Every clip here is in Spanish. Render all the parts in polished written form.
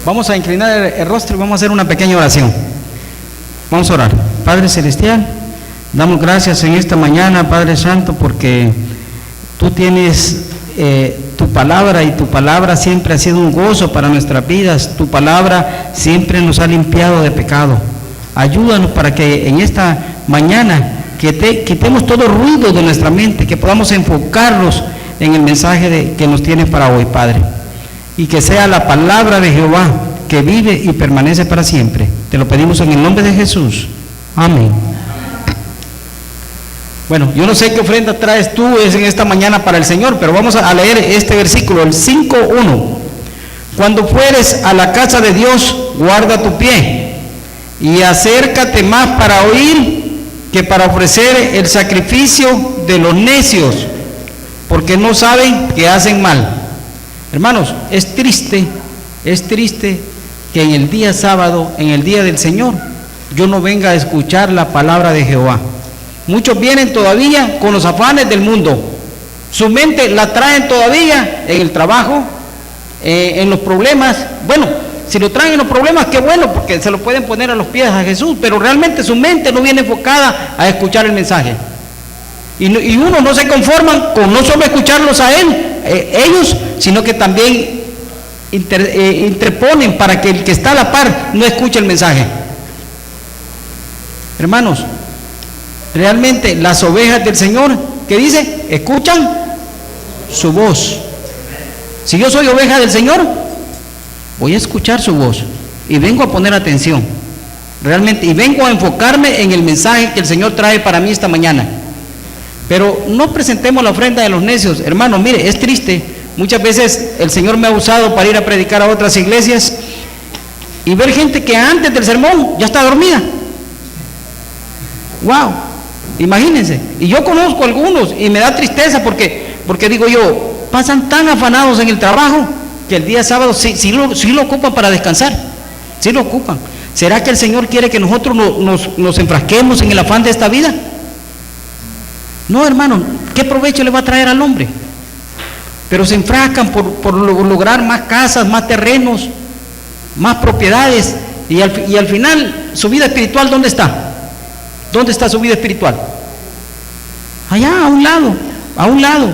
Vamos a inclinar el rostro y vamos a hacer una pequeña oración. Vamos a orar. Padre Celestial, damos gracias en esta mañana, Padre Santo, porque tú tienes tu palabra, y tu palabra siempre ha sido un gozo para nuestras vidas. Tu palabra siempre nos ha limpiado de pecado. Ayúdanos para que en esta mañana quitemos todo ruido de nuestra mente, que podamos enfocarnos en el mensaje que nos tienes para hoy, Padre, y que sea la palabra de Jehová que vive y permanece para siempre. Te lo pedimos en el nombre de Jesús. Amén. Bueno, yo no sé qué ofrenda traes tú en esta mañana para el Señor, pero vamos a leer este versículo, el 5:1. Cuando fueres a la casa de Dios, guarda tu pie y acércate más para oír que para ofrecer el sacrificio de los necios, porque no saben que hacen mal. Hermanos, es triste que en el día sábado, en el día del Señor, yo no venga a escuchar la palabra de Jehová. Muchos vienen todavía con los afanes del mundo. Su mente la traen todavía en el trabajo, en los problemas. Bueno, si lo traen en los problemas, qué bueno, porque se lo pueden poner a los pies a Jesús, pero realmente su mente no viene enfocada a escuchar el mensaje. Y uno no se conforman con no solo escucharlos a ellos, sino que también interponen para que el que está a la par no escuche el mensaje. Hermanos, realmente las ovejas del Señor, ¿qué dice? Escuchan su voz. Si yo soy oveja del Señor, voy a escuchar su voz y vengo a poner atención realmente, y vengo a enfocarme en el mensaje que el Señor trae para mí esta mañana. Pero no presentemos la ofrenda de los necios. Hermanos, mire, es triste. Muchas veces el Señor me ha usado para ir a predicar a otras iglesias y ver gente que antes del sermón ya está dormida. Wow, imagínense. Y yo conozco algunos y me da tristeza porque digo yo, pasan tan afanados en el trabajo que el día sábado sí lo ocupan para descansar. Sí lo ocupan. ¿Será que el Señor quiere que nosotros nos enfrasquemos en el afán de esta vida? No, hermano, ¿qué provecho le va a traer al hombre? Pero se enfrascan por lograr más casas, más terrenos, más propiedades, y al final su vida espiritual, ¿dónde está? ¿Dónde está su vida espiritual? Allá, a un lado.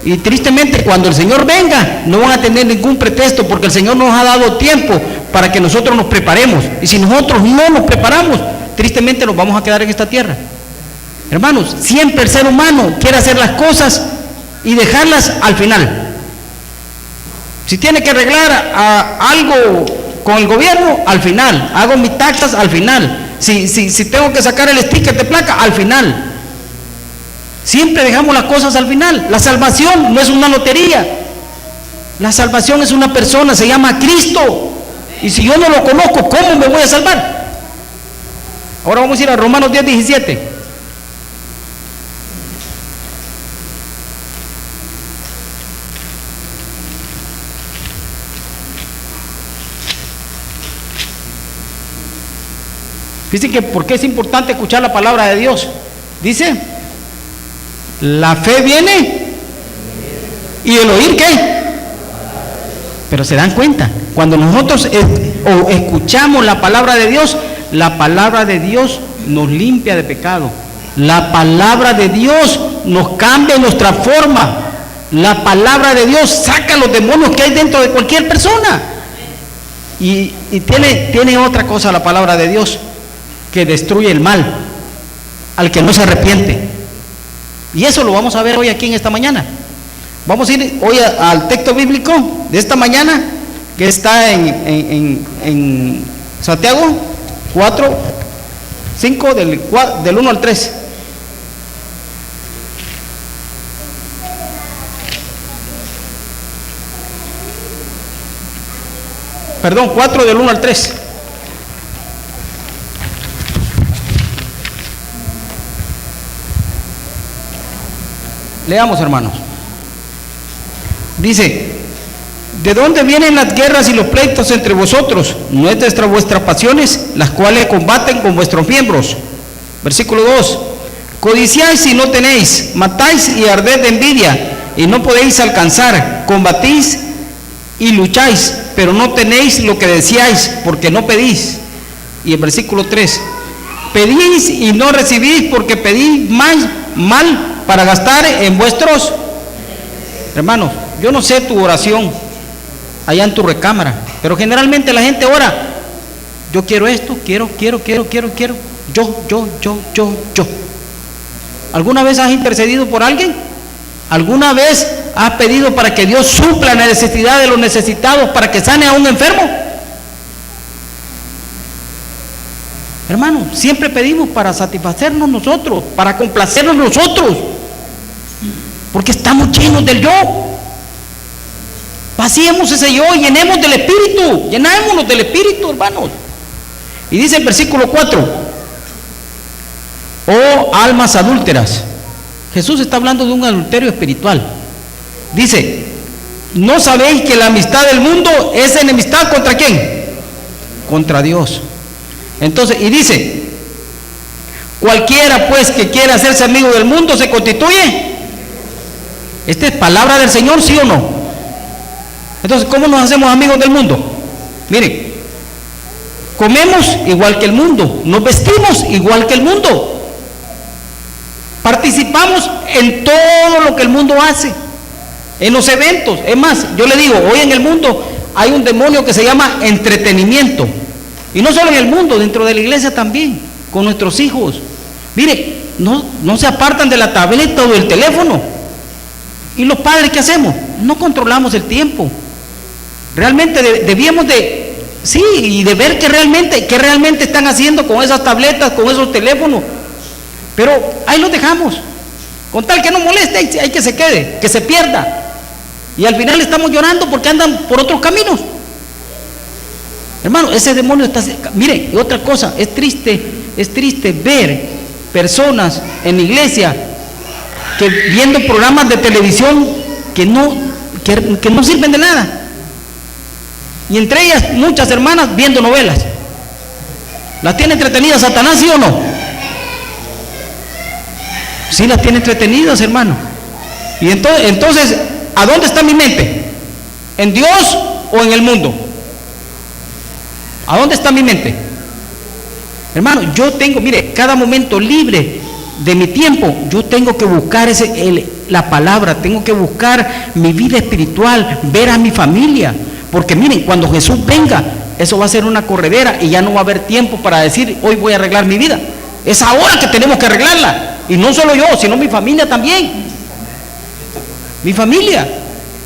Y tristemente, cuando el Señor venga, no van a tener ningún pretexto, porque el Señor nos ha dado tiempo para que nosotros nos preparemos. Y si nosotros no nos preparamos, tristemente nos vamos a quedar en esta tierra. Hermanos, siempre el ser humano quiere hacer las cosas y dejarlas al final. Si tiene que arreglar algo con el gobierno, al final. Hago mis taxas, al final. Si tengo que sacar el sticker de placa, al final. Siempre dejamos las cosas al final. La salvación no es una lotería. La salvación es una persona, se llama Cristo. Y si yo no lo conozco, ¿cómo me voy a salvar? Ahora vamos a ir a Romanos 10:17. Dice que ¿por qué es importante escuchar la palabra de Dios? Dice, la fe viene y el oír, ¿qué? Pero se dan cuenta, cuando nosotros escuchamos la palabra de Dios nos limpia de pecado. La palabra de Dios nos cambia nuestra forma. La palabra de Dios saca los demonios que hay dentro de cualquier persona. Y tiene otra cosa la palabra de Dios, que destruye el mal al que no se arrepiente. Y eso lo vamos a ver hoy aquí en esta mañana. Vamos a ir hoy al texto bíblico de esta mañana, que está en Santiago 4:5 del 1 al 3. Perdón, 4 del 1 al 3. Leamos, hermanos. Dice, ¿de dónde vienen las guerras y los pleitos entre vosotros? ¿No es de vuestras pasiones las cuales combaten con vuestros miembros? Versículo 2. Codiciáis y no tenéis, matáis y ardéis de envidia y no podéis alcanzar, combatís y lucháis, pero no tenéis lo que deseáis, porque no pedís. Y el versículo 3, pedís y no recibís, porque pedís mal para gastar en vuestros. Hermanos, yo no sé tu oración allá en tu recámara, pero generalmente la gente ora: yo quiero esto, quiero, yo. ¿Alguna vez has intercedido por alguien? ¿Alguna vez has pedido para que Dios supla la necesidad de los necesitados, para que sane a un enfermo? Hermano, siempre pedimos para satisfacernos nosotros, para complacernos nosotros, porque estamos llenos del yo. Vaciemos ese yo y llenemos del Espíritu, llenémonos del Espíritu, hermanos. Y dice el versículo 4: oh almas adúlteras. Jesús está hablando de un adulterio espiritual. Dice: ¿no sabéis que la amistad del mundo es enemistad contra quién? Contra Dios. Entonces, y dice: cualquiera pues que quiera hacerse amigo del mundo se constituye. ¿Esta es palabra del Señor, sí o no? Entonces, ¿cómo nos hacemos amigos del mundo? Miren, comemos igual que el mundo, nos vestimos igual que el mundo, participamos en todo lo que el mundo hace, en los eventos. Es más, yo le digo, hoy en el mundo hay un demonio que se llama entretenimiento, y no solo en el mundo, dentro de la iglesia también, con nuestros hijos. Mire, no se apartan de la tableta o del teléfono. ¿Y los padres qué hacemos? No controlamos el tiempo. Realmente debíamos de, sí, y de ver qué realmente están haciendo con esas tabletas, con esos teléfonos. Pero ahí los dejamos, con tal que no moleste, hay que se quede, que se pierda. Y al final estamos llorando porque andan por otros caminos. Hermano, ese demonio está... Mire, y otra cosa, es triste ver personas en la iglesia que viendo programas de televisión que no sirven de nada. Y entre ellas muchas hermanas viendo novelas. ¿Las tiene entretenidas Satanás, sí o no? Sí, las tiene entretenidas, hermano. Y entonces, ¿a dónde está mi mente? ¿En Dios o en el mundo? ¿A dónde está mi mente? Hermano, yo tengo, mire, cada momento libre de mi tiempo, yo tengo que buscar la palabra, tengo que buscar mi vida espiritual, ver a mi familia. Porque miren, cuando Jesús venga, eso va a ser una corredera y ya no va a haber tiempo para decir, hoy voy a arreglar mi vida. Es ahora que tenemos que arreglarla. Y no solo yo, sino mi familia también. Mi familia.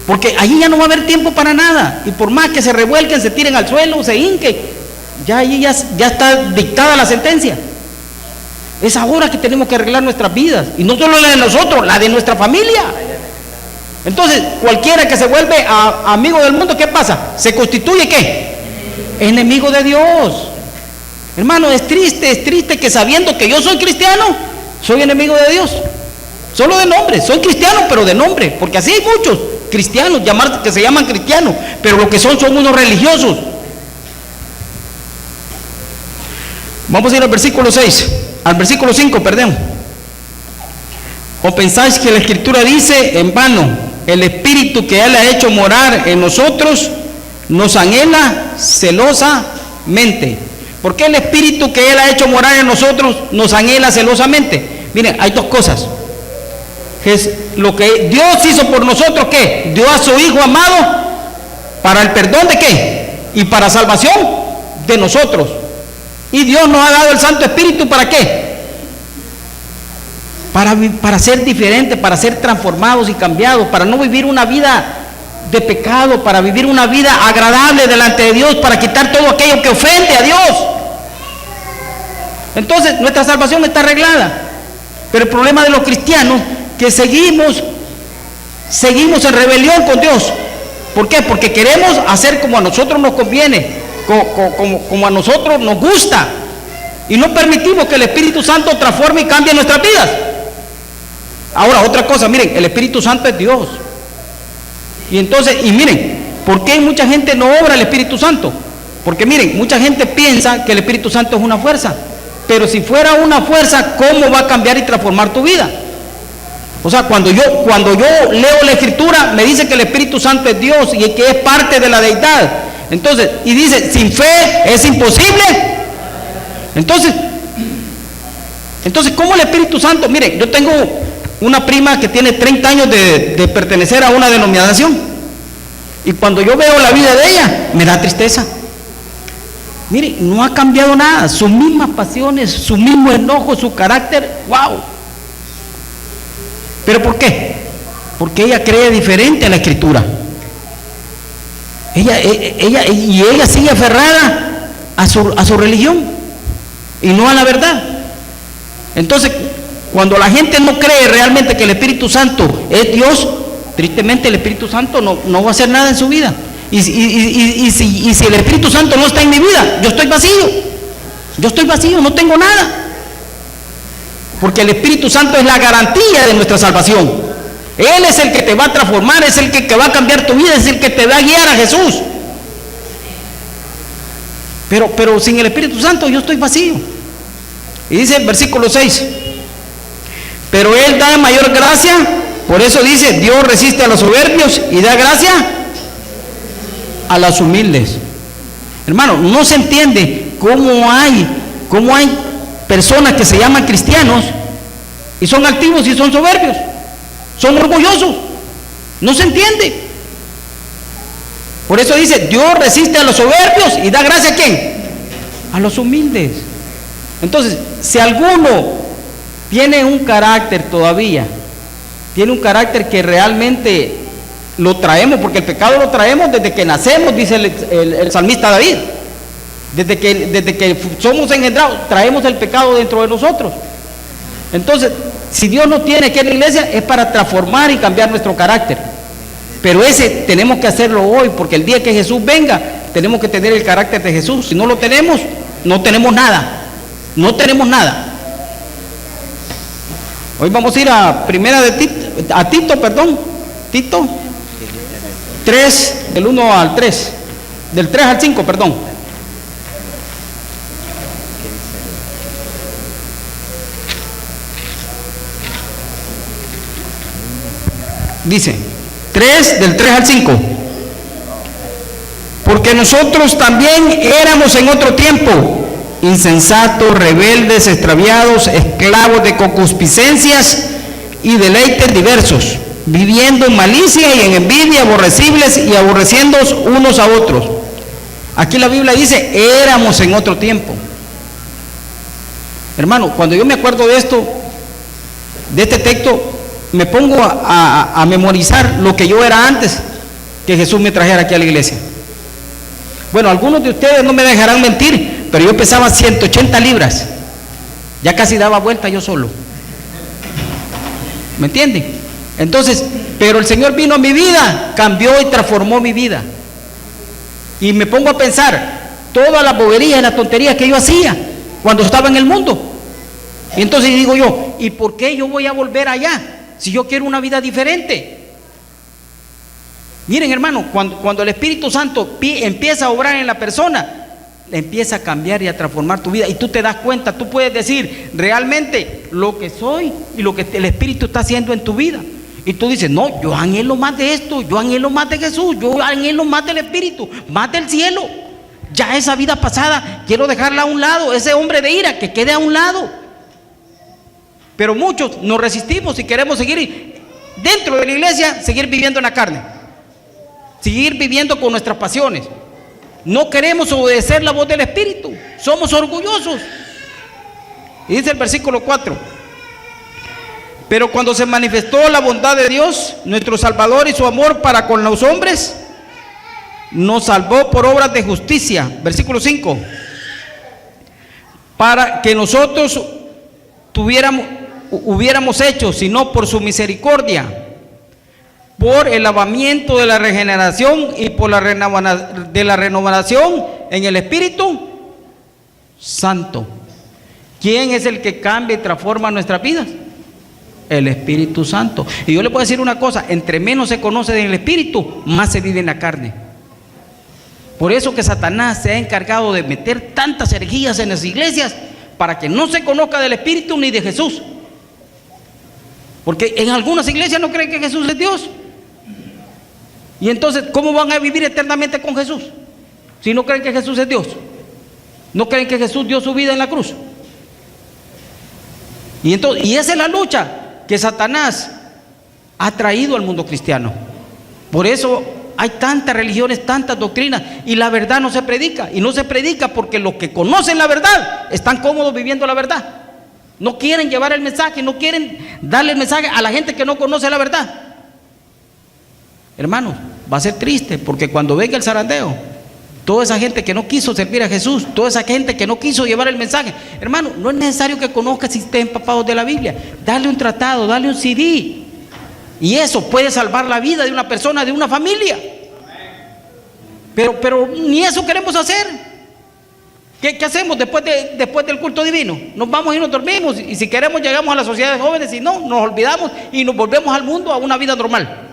Porque allí ya no va a haber tiempo para nada. Y por más que se revuelquen, se tiren al suelo, se hinquen, ya allí ya está dictada la sentencia. Es ahora que tenemos que arreglar nuestras vidas. Y no solo la de nosotros, la de nuestra familia. Entonces, cualquiera que se vuelve amigo del mundo, ¿qué pasa? ¿Se constituye qué? Enemigo de Dios. Hermano, es triste que sabiendo que yo soy cristiano, soy enemigo de Dios. Solo de nombre, soy cristiano, pero de nombre, porque así hay muchos cristianos que se llaman cristianos, pero lo que son unos religiosos. Vamos a ir al versículo 6, al versículo 5, perdón. ¿O pensáis que la Escritura dice en vano, el Espíritu que Él ha hecho morar en nosotros nos anhela celosamente? ¿Por qué el Espíritu que Él ha hecho morar en nosotros nos anhela celosamente? Miren, hay dos cosas. Es lo que Dios hizo por nosotros, ¿qué? Dio a su Hijo amado para el perdón de ¿qué? Y para salvación de nosotros. Y Dios nos ha dado el Santo Espíritu ¿para qué? Para ser diferentes, para ser transformados y cambiados, para no vivir una vida de pecado, para vivir una vida agradable delante de Dios, para quitar todo aquello que ofende a Dios. Entonces nuestra salvación está arreglada. Pero el problema de los cristianos que seguimos en rebelión con Dios. ¿Por qué? Porque queremos hacer como a nosotros nos conviene, como a nosotros nos gusta, y no permitimos que el Espíritu Santo transforme y cambie nuestras vidas. Ahora, otra cosa, miren, el Espíritu Santo es Dios. Y entonces, y miren, ¿por qué mucha gente no obra el Espíritu Santo? Porque miren, mucha gente piensa que el Espíritu Santo es una fuerza. Pero si fuera una fuerza, ¿cómo va a cambiar y transformar tu vida? O sea, cuando yo leo la Escritura, me dice que el Espíritu Santo es Dios y que es parte de la deidad. Entonces, y dice, sin fe es imposible. Entonces, ¿cómo el Espíritu Santo? Mire, yo tengo una prima que tiene 30 años de pertenecer a una denominación. Y cuando yo veo la vida de ella, me da tristeza. Mire, no ha cambiado nada. Sus mismas pasiones, su mismo enojo, su carácter, wow. ¿Pero por qué? Porque ella cree diferente a la Escritura. Ella sigue aferrada a su religión y no a la verdad. Entonces, cuando la gente no cree realmente que el Espíritu Santo es Dios, tristemente el Espíritu Santo no va a hacer nada en su vida. Y si el Espíritu Santo no está en mi vida, yo estoy vacío, no tengo nada. Porque el Espíritu Santo es la garantía de nuestra salvación. Él es el que te va a transformar, es el que va a cambiar tu vida, es el que te va a guiar a Jesús. Pero sin el Espíritu Santo yo estoy vacío. Y dice el versículo 6, pero Él da mayor gracia, por eso dice, Dios resiste a los soberbios y da gracia a los humildes. Hermano, no se entiende cómo hay personas que se llaman cristianos y son altivos y son soberbios, son orgullosos. No se entiende. Por eso dice, Dios resiste a los soberbios y da gracia ¿a quién? A los humildes. Entonces, si alguno tiene un carácter todavía, tiene un carácter que realmente lo traemos, porque el pecado lo traemos desde que nacemos, dice el salmista David. Desde que somos engendrados, traemos el pecado dentro de nosotros. Entonces, si Dios nos tiene aquí en la iglesia, es para transformar y cambiar nuestro carácter. Pero ese tenemos que hacerlo hoy, porque el día que Jesús venga, tenemos que tener el carácter de Jesús. Si no lo tenemos, no tenemos nada. No tenemos nada. Hoy vamos a ir a Tito 3, del 1 al 3, del 3 al 5, perdón. Dice 3, del 3 al 5. Porque nosotros también éramos en otro tiempo insensatos, rebeldes, extraviados, esclavos de concupiscencias y deleites diversos, viviendo en malicia y en envidia, aborrecibles y aborreciéndoos unos a otros. Aquí la Biblia dice, éramos en otro tiempo. Hermano, cuando yo me acuerdo de esto, de este texto, me pongo a memorizar lo que yo era antes que Jesús me trajera aquí a la iglesia. Bueno, algunos de ustedes no me dejarán mentir, pero yo pesaba 180 libras. Ya casi daba vuelta yo solo. ¿Me entienden? Entonces, pero el Señor vino a mi vida, cambió y transformó mi vida. Y me pongo a pensar todas las boberías y las tonterías que yo hacía cuando estaba en el mundo. Y entonces digo yo, ¿y por qué yo voy a volver allá si yo quiero una vida diferente? Miren, hermano, cuando el Espíritu Santo empieza a obrar en la persona, le empieza a cambiar y a transformar tu vida, y tú te das cuenta, tú puedes decir realmente lo que soy y lo que el Espíritu está haciendo en tu vida. Y tú dices, no, yo anhelo más de esto, yo anhelo más de Jesús, yo anhelo más del Espíritu, más del cielo. Ya esa vida pasada quiero dejarla a un lado, ese hombre de ira que quede a un lado. Pero muchos nos resistimos y queremos seguir dentro de la iglesia, seguir viviendo en la carne, seguir viviendo con nuestras pasiones. No queremos obedecer la voz del Espíritu, somos orgullosos. Y dice el versículo 4: pero cuando se manifestó la bondad de Dios, nuestro Salvador, y su amor para con los hombres, nos salvó por obras de justicia. Versículo 5: para que nosotros hubiéramos hecho, sino por su misericordia, por el lavamiento de la regeneración y por la renovación en el Espíritu Santo. ¿Quién es el que cambia y transforma nuestras vidas? El Espíritu Santo. Y yo le puedo decir una cosa: entre menos se conoce del Espíritu, más se vive en la carne. Por eso que Satanás se ha encargado de meter tantas herejías en las iglesias, para que no se conozca del Espíritu ni de Jesús. Porque en algunas iglesias no creen que Jesús es Dios. Y entonces, ¿cómo van a vivir eternamente con Jesús? Si no creen que Jesús es Dios. No creen que Jesús dio su vida en la cruz. Y esa es la lucha que Satanás ha traído al mundo cristiano. Por eso hay tantas religiones, tantas doctrinas, y la verdad no se predica. Y no se predica porque los que conocen la verdad están cómodos viviendo la verdad. No quieren llevar el mensaje, no quieren darle el mensaje a la gente que no conoce la verdad. Hermanos, va a ser triste porque cuando venga el zarandeo, toda esa gente que no quiso servir a Jesús, toda esa gente que no quiso llevar el mensaje, hermano, no es necesario que conozcas si estés empapado de la Biblia. Dale un tratado, dale un CD, y eso puede salvar la vida de una persona, de una familia. Pero ni eso queremos hacer. ¿Qué hacemos después del culto divino? Nos vamos y nos dormimos, y si queremos llegamos a la sociedad de jóvenes, y no, nos olvidamos y nos volvemos al mundo, a una vida normal.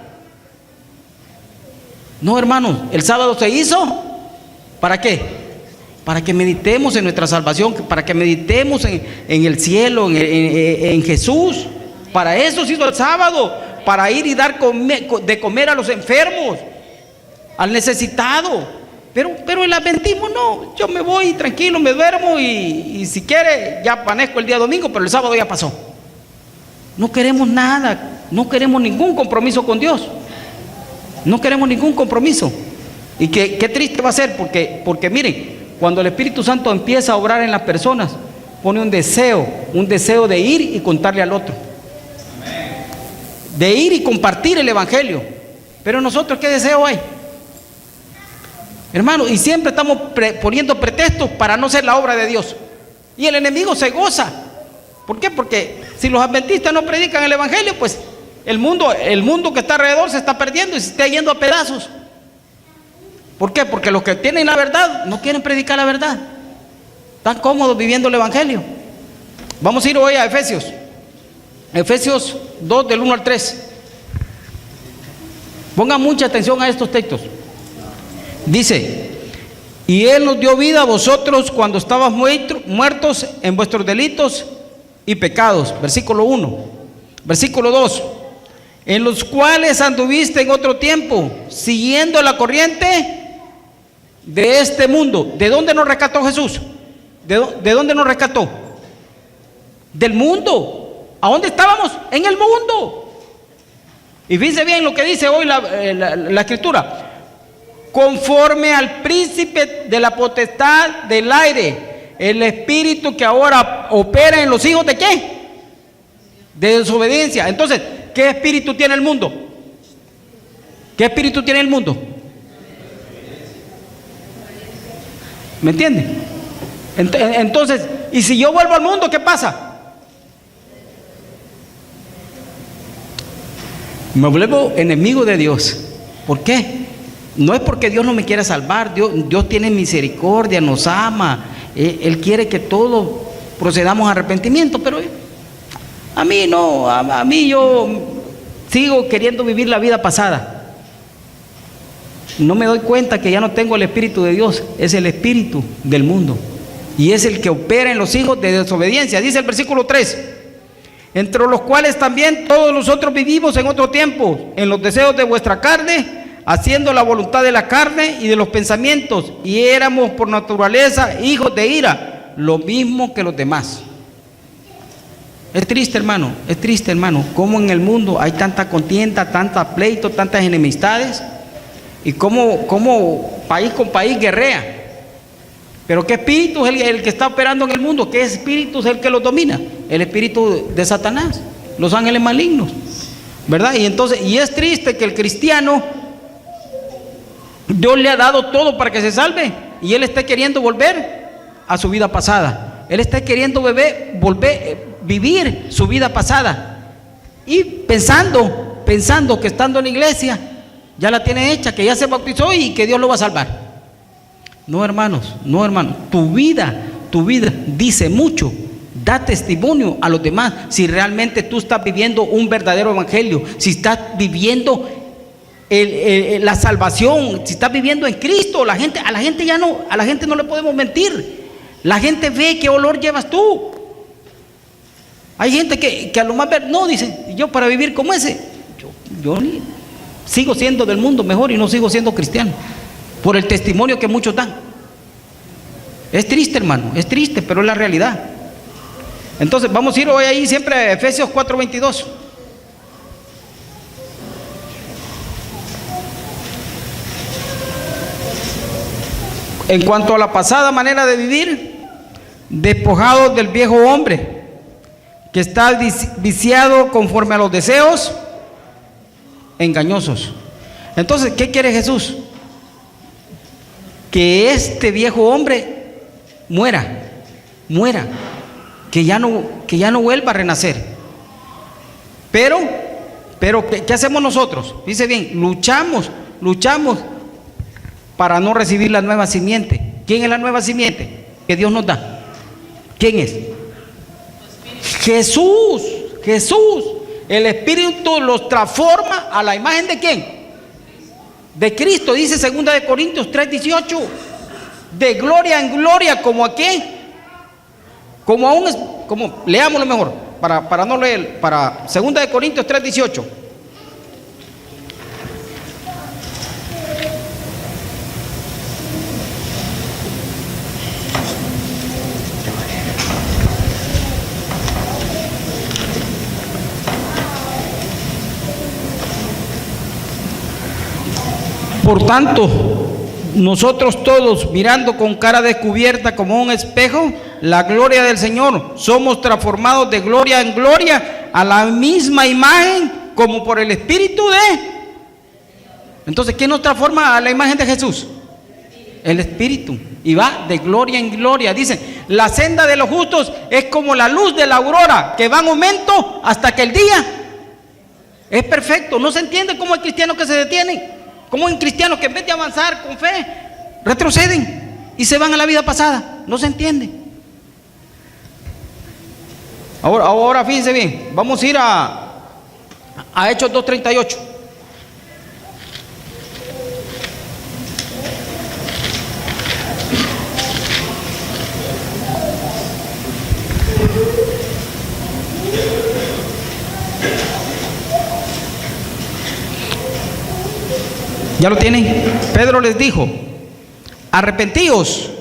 No, hermanos, el sábado se hizo, ¿para qué? Para que meditemos en nuestra salvación, para que meditemos en el cielo, en Jesús. Para eso se hizo el sábado, para ir y dar de comer a los enfermos, al necesitado. Pero el adventismo no, yo me voy tranquilo, me duermo y si quiere ya amanezco el día domingo, pero el sábado ya pasó. No queremos nada, no queremos ningún compromiso con Dios. No queremos ningún compromiso. Y qué triste va a ser, porque miren, cuando el Espíritu Santo empieza a obrar en las personas, pone un deseo de ir y contarle al otro, de ir y compartir el Evangelio. Pero nosotros, ¿qué deseo hay? Hermano, y siempre estamos poniendo pretextos para no ser la obra de Dios. Y el enemigo se goza. ¿Por qué? Porque si los adventistas no predican el Evangelio, pues el mundo que está alrededor se está perdiendo y se está yendo a pedazos. ¿Por qué? Porque los que tienen la verdad no quieren predicar la verdad. Están cómodos viviendo el Evangelio. Vamos a ir hoy a Efesios. Efesios 2 del 1 al 3. Pongan mucha atención a estos textos. Dice: y Él nos dio vida a vosotros cuando estabas muertos en vuestros delitos y pecados. Versículo 1. Versículo 2. En los cuales anduviste en otro tiempo, siguiendo la corriente de este mundo. ¿De dónde nos rescató Jesús? ¿De dónde nos rescató? Del mundo. ¿A dónde estábamos? En el mundo. Y fíjense bien lo que dice hoy la Escritura. Conforme al príncipe de la potestad del aire, el espíritu que ahora opera en los hijos ¿de qué? De desobediencia. Entonces, ¿qué espíritu tiene el mundo? ¿Qué espíritu tiene el mundo? ¿Me entienden? Entonces, y si yo vuelvo al mundo, ¿qué pasa? Me vuelvo enemigo de Dios. ¿Por qué? No es porque Dios no me quiera salvar. Dios tiene misericordia, nos ama. Él quiere que todos procedamos a arrepentimiento, pero a mí no, a mí yo sigo queriendo vivir la vida pasada. No me doy cuenta que ya no tengo el Espíritu de Dios, es el espíritu del mundo. Y es el que opera en los hijos de desobediencia. Dice el versículo 3: entre los cuales también todos nosotros vivimos en otro tiempo, en los deseos de vuestra carne, haciendo la voluntad de la carne y de los pensamientos, y éramos por naturaleza hijos de ira, lo mismo que los demás. Es triste, hermano, cómo en el mundo hay tanta contienda, tanta pleito, tantas enemistades, y cómo país con país guerrea. Pero ¿qué espíritu es el que está operando en el mundo? ¿Qué espíritu es el que los domina? El espíritu de Satanás, los ángeles malignos, ¿verdad? Y es triste que el cristiano, Dios le ha dado todo para que se salve, y él está queriendo volver a su vida pasada. Él está queriendo vivir su vida pasada, y pensando que estando en la iglesia ya la tiene hecha, que ya se bautizó y que Dios lo va a salvar. No, hermanos, tu vida dice mucho. Da testimonio a los demás si realmente tú estás viviendo un verdadero evangelio, si estás viviendo la salvación, si estás viviendo en Cristo. A la gente no le podemos mentir. La gente ve qué olor llevas tú. Hay gente que a lo más ver, no, dice, yo para vivir como ese, yo sigo siendo del mundo mejor y no sigo siendo cristiano, por el testimonio que muchos dan. Es triste, hermano, es triste, pero es la realidad. Entonces vamos a ir hoy ahí siempre a Efesios 4:22. En cuanto a la pasada manera de vivir, despojados del viejo hombre, que está viciado conforme a los deseos engañosos. Entonces, ¿qué quiere Jesús? Que este viejo hombre muera, que ya no vuelva a renacer. Pero ¿qué hacemos nosotros? Dice bien, luchamos para no recibir la nueva simiente. ¿Quién es la nueva simiente que Dios nos da? ¿Quién es? Jesús. El Espíritu los transforma a la imagen ¿de quién? De Cristo. Dice 2 Corintios 3:18, de gloria en gloria, como a quién, como leámoslo mejor para no leer, para 2 Corintios 3:18. Por tanto, nosotros todos, mirando con cara descubierta como un espejo la gloria del Señor, somos transformados de gloria en gloria a la misma imagen como por el Espíritu de... Entonces, ¿quién nos transforma a la imagen de Jesús? El Espíritu. Y va de gloria en gloria. Dicen, la senda de los justos es como la luz de la aurora, que va en aumento hasta que el día es perfecto. No se entiende cómo hay cristianos que se detienen. Como hay cristianos que en vez de avanzar con fe, retroceden y se van a la vida pasada. No se entiende. Ahora fíjense bien, vamos a ir a Hechos 2:38. ¿Ya lo tienen? Pedro les dijo, arrepentíos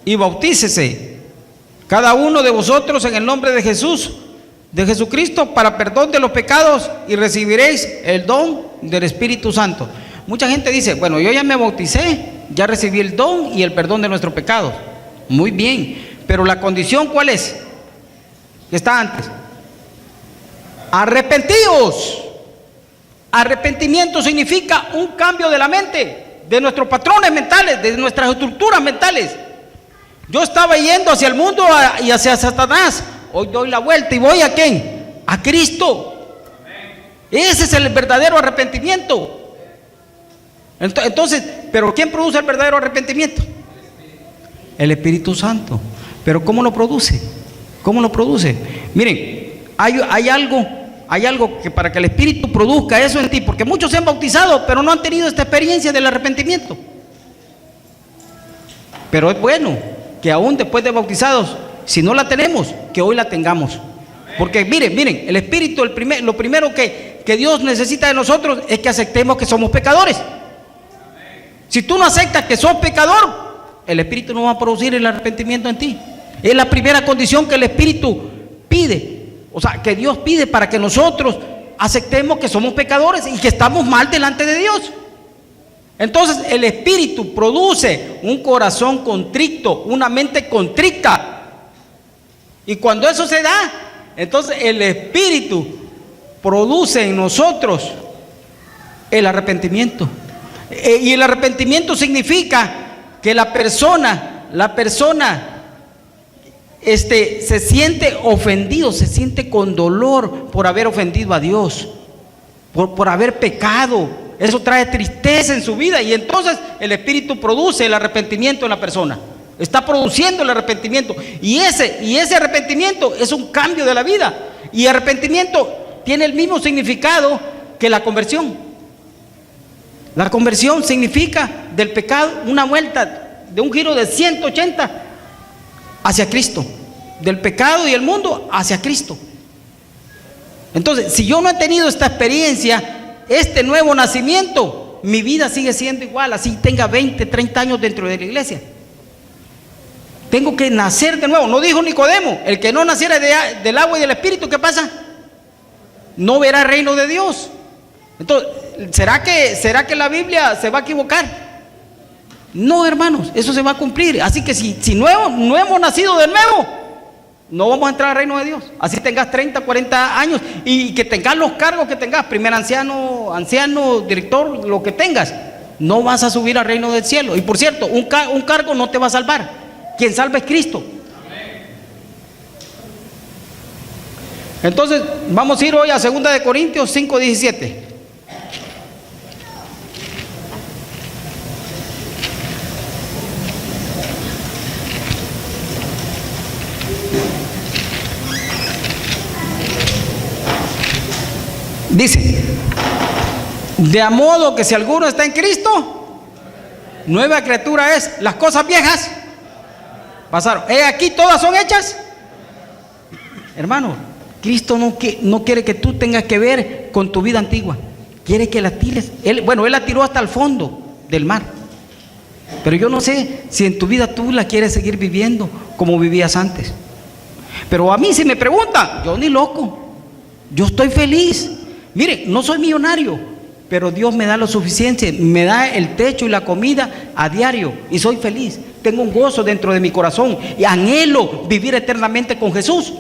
y bautícese cada uno de vosotros en el nombre de Jesús, de Jesucristo, para perdón de los pecados, y recibiréis el don del Espíritu Santo. Mucha gente dice, bueno, yo ya me bauticé, ya recibí el don y el perdón de nuestros pecados. Muy bien, pero la condición ¿cuál es? Que está antes. Arrepentíos. Arrepentimiento significa un cambio de la mente, de nuestros patrones mentales, de nuestras estructuras mentales. Yo estaba yendo hacia el mundo y hacia Satanás. Hoy doy la vuelta y voy ¿a quién? A Cristo. Ese es el verdadero arrepentimiento. Entonces, ¿pero quién produce el verdadero arrepentimiento? El Espíritu Santo. ¿Pero cómo lo produce? ¿Cómo lo produce? Miren, hay algo que para que el Espíritu produzca eso en ti, porque muchos se han bautizado, pero no han tenido esta experiencia del arrepentimiento. Pero es bueno que aún después de bautizados, si no la tenemos, que hoy la tengamos. Porque miren, el Espíritu, lo primero que Dios necesita de nosotros es que aceptemos que somos pecadores. Si tú no aceptas que sos pecador, el Espíritu no va a producir el arrepentimiento en ti. Es la primera condición que el Espíritu pide. O sea, que Dios pide para que nosotros aceptemos que somos pecadores y que estamos mal delante de Dios. Entonces el Espíritu produce un corazón contrito, una mente contrita. Y cuando eso se da, entonces el Espíritu produce en nosotros el arrepentimiento. Y el arrepentimiento significa que la persona se siente ofendido, se siente con dolor por haber ofendido a Dios, por haber pecado. Eso trae tristeza en su vida, y entonces el Espíritu produce el arrepentimiento en la persona. Está produciendo el arrepentimiento, y ese arrepentimiento es un cambio de la vida. Y arrepentimiento tiene el mismo significado que la conversión. La conversión significa del pecado una vuelta de un giro de 180 hacia Cristo, del pecado y el mundo hacia Cristo. Entonces, si yo no he tenido esta experiencia, este nuevo nacimiento, mi vida sigue siendo igual, así tenga 20, 30 años dentro de la iglesia. Tengo que nacer de nuevo. No dijo Nicodemo, el que no naciera del agua y del espíritu, ¿qué pasa? No verá el reino de Dios. Entonces, ¿será que la Biblia se va a equivocar? No, hermanos, eso se va a cumplir. Así que si no hemos nacido de nuevo, no vamos a entrar al reino de Dios. Así tengas 30, 40 años y que tengas los cargos que tengas, primer anciano, director, lo que tengas, no vas a subir al reino del cielo. Y por cierto, un cargo no te va a salvar. Quien salva es Cristo. Entonces, vamos a ir hoy a 2 de Corintios 5:17. Dice: de a modo que si alguno está en Cristo, nueva criatura es. Las cosas viejas pasaron, he aquí todas son hechas. Hermano, Cristo no quiere que tú tengas que ver con tu vida antigua. Quiere que la tires. Él la tiró hasta el fondo del mar. Pero yo no sé si en tu vida tú la quieres seguir viviendo como vivías antes. Pero a mí, si me preguntan, yo ni loco, yo estoy feliz. Mire, no soy millonario, pero Dios me da lo suficiente, me da el techo y la comida a diario y soy feliz. Tengo un gozo dentro de mi corazón y anhelo vivir eternamente con Jesús.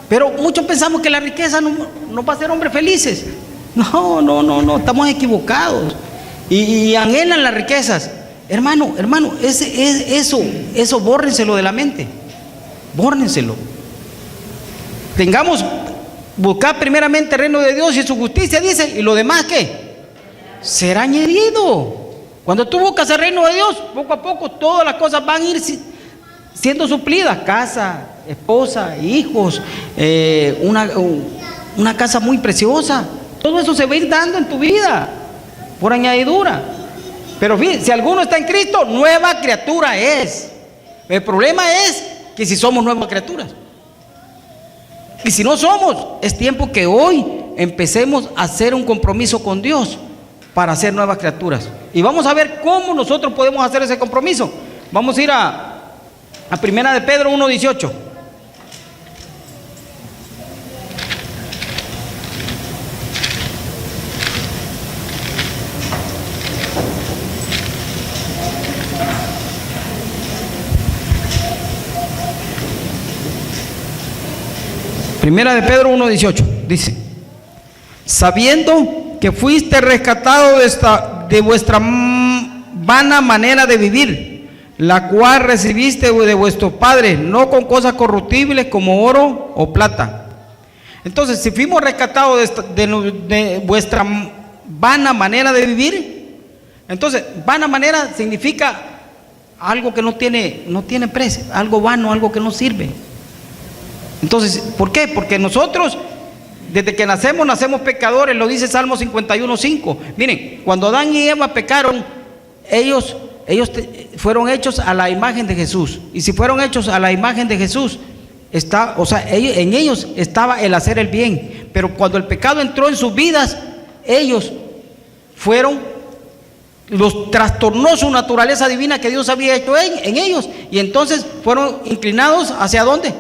Pero muchos pensamos que la riqueza no va a hacer hombres felices. No, estamos equivocados. Y anhelan las riquezas. Hermano, eso bórrenselo de la mente. Bórrenselo. Buscar primeramente el reino de Dios y su justicia, dice, y lo demás, ¿qué? Será añadido. Cuando tú buscas el reino de Dios, poco a poco todas las cosas van a ir siendo suplidas. Casa, esposa, hijos, una casa muy preciosa. Todo eso se va a ir dando en tu vida por añadidura. Pero fíjense, si alguno está en Cristo, nueva criatura es. El problema es que si somos nuevas criaturas. Y si no somos, es tiempo que hoy empecemos a hacer un compromiso con Dios para ser nuevas criaturas. Y vamos a ver cómo nosotros podemos hacer ese compromiso. Vamos a ir a 1 de Pedro 1:18. Primera de Pedro 1:18 dice: sabiendo que fuiste rescatado de vuestra vana manera de vivir, la cual recibiste de vuestros padres, no con cosas corruptibles como oro o plata. Entonces, si fuimos rescatados de vuestra vana manera de vivir, entonces vana manera significa algo que no tiene precio, algo vano, algo que no sirve. Entonces, ¿por qué? Porque nosotros, desde que nacemos pecadores, lo dice Salmo 51:5. Miren, cuando Adán y Eva pecaron, ellos fueron hechos a la imagen de Jesús. Y si fueron hechos a la imagen de Jesús, en ellos estaba el hacer el bien. Pero cuando el pecado entró en sus vidas, los trastornó su naturaleza divina que Dios había hecho en ellos. Y entonces fueron inclinados ¿hacia dónde?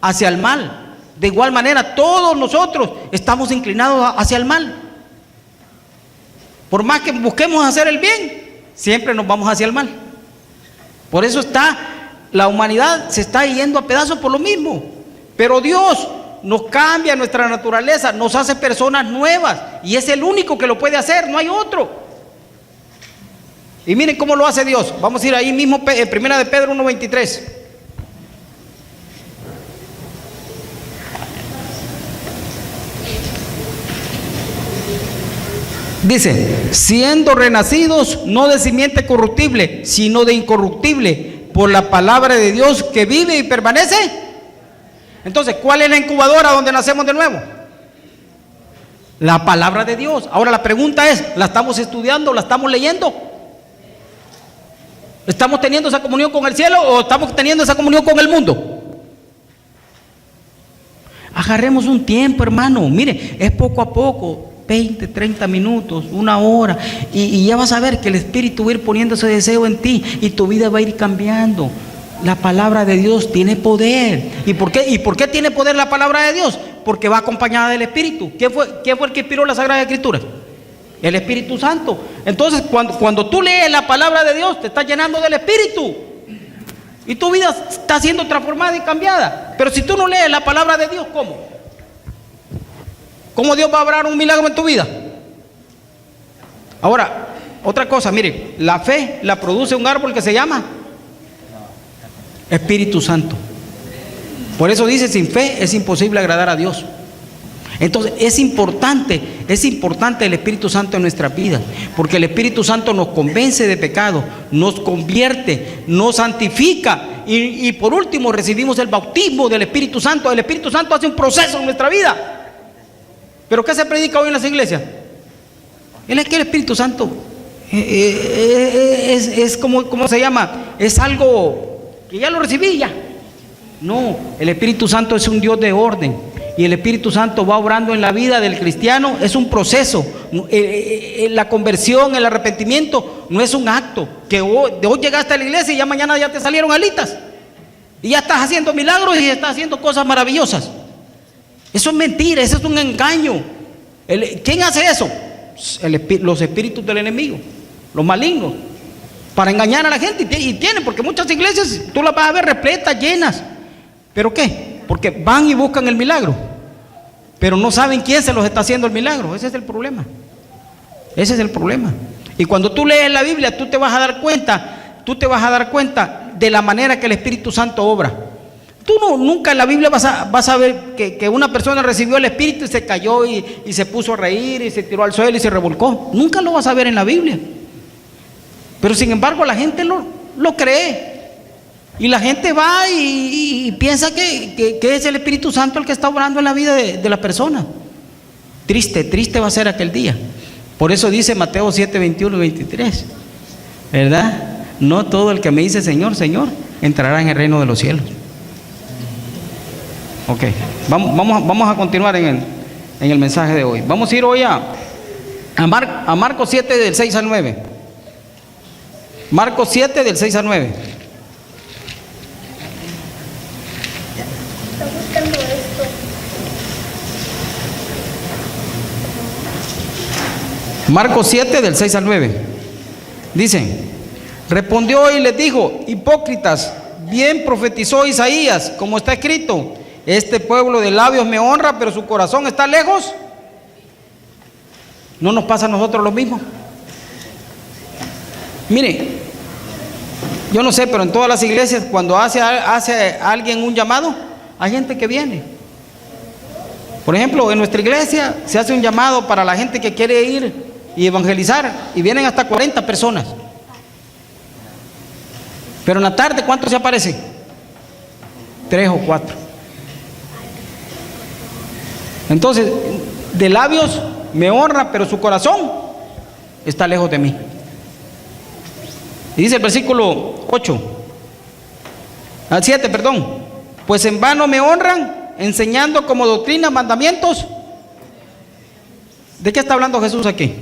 Hacia el mal. De igual manera, todos nosotros estamos inclinados hacia el mal. Por más que busquemos hacer el bien, siempre nos vamos hacia el mal. Por eso la humanidad se está yendo a pedazos por lo mismo. Pero Dios nos cambia nuestra naturaleza, nos hace personas nuevas, y es el único que lo puede hacer, no hay otro. Y miren cómo lo hace Dios. Vamos a ir ahí mismo, Primera de Pedro 1:23. Dice: siendo renacidos no de simiente corruptible, sino de incorruptible, por la palabra de Dios que vive y permanece. Entonces, ¿cuál es la incubadora donde nacemos de nuevo? La palabra de Dios. Ahora la pregunta es, ¿la estamos estudiando? ¿La estamos leyendo? ¿Estamos teniendo esa comunión con el cielo o estamos teniendo esa comunión con el mundo? Agarremos un tiempo, hermano. Mire, es poco a poco, 20, 30 minutos, una hora, y ya vas a ver que el Espíritu va a ir poniendo ese deseo en ti y tu vida va a ir cambiando. La palabra de Dios tiene poder. ¿Y por qué tiene poder la palabra de Dios? Porque va acompañada del Espíritu. ¿Quién fue el que inspiró la Sagrada Escritura? El Espíritu Santo. Entonces, cuando tú lees la palabra de Dios, te estás llenando del Espíritu y tu vida está siendo transformada y cambiada. Pero si tú no lees la palabra de Dios, ¿cómo Dios va a obrar un milagro en tu vida? Ahora, otra cosa, mire, la fe la produce un árbol que se llama Espíritu Santo. Por eso dice, sin fe es imposible agradar a Dios. Entonces es importante el Espíritu Santo en nuestras vidas, porque el Espíritu Santo nos convence de pecado, nos convierte, nos santifica, y por último recibimos el bautismo del Espíritu Santo. El Espíritu Santo hace un proceso en nuestra vida. ¿Pero qué se predica hoy en las iglesias? Es que el Espíritu Santo es como, ¿cómo se llama? Es algo que ya lo recibí ya. No, el Espíritu Santo es un Dios de orden, y el Espíritu Santo va obrando en la vida del cristiano. Es un proceso. La conversión, el arrepentimiento no es un acto que hoy llegaste a la iglesia y ya mañana ya te salieron alitas y ya estás haciendo milagros y estás haciendo cosas maravillosas. Eso es mentira, eso es un engaño. ¿Quién hace eso? Los espíritus del enemigo, los malignos, para engañar a la gente. Y tienen, porque muchas iglesias tú las vas a ver repletas, llenas. ¿Pero qué? Porque van y buscan el milagro, pero no saben quién se los está haciendo el milagro. Ese es el problema. Ese es el problema. Y cuando tú lees la Biblia, tú te vas a dar cuenta de la manera que el Espíritu Santo obra. Tú nunca en la Biblia vas a ver que una persona recibió el Espíritu y se cayó y se puso a reír y se tiró al suelo y se revolcó. Nunca lo vas a ver en la Biblia. Pero sin embargo la gente lo cree. Y la gente va y piensa que es el Espíritu Santo el que está obrando en la vida de la persona. Triste va a ser aquel día. Por eso dice Mateo 7, 21 y 23, ¿verdad? No todo el que me dice Señor, Señor, entrará en el reino de los cielos. Ok, vamos a continuar en el mensaje de hoy. Vamos a ir hoy a Marcos 7 del 6 al 9. Marcos 7 del 6 al 9. Marcos 7 del 6 al 9. Dice: respondió y les dijo: hipócritas, bien profetizó Isaías, como está escrito: este pueblo de labios me honra, pero su corazón está lejos. ¿No nos pasa a nosotros lo mismo? Mire, yo no sé, pero en todas las iglesias, cuando hace alguien un llamado, hay gente que viene. Por ejemplo, en nuestra iglesia se hace un llamado para la gente que quiere ir y evangelizar, y vienen hasta 40 personas. Pero en la tarde, ¿cuántos se aparecen? 3 o 4. Entonces, de labios me honra, pero su corazón está lejos de mí. Y dice el versículo 7, pues en vano me honran, enseñando como doctrina mandamientos. ¿De qué está hablando Jesús aquí?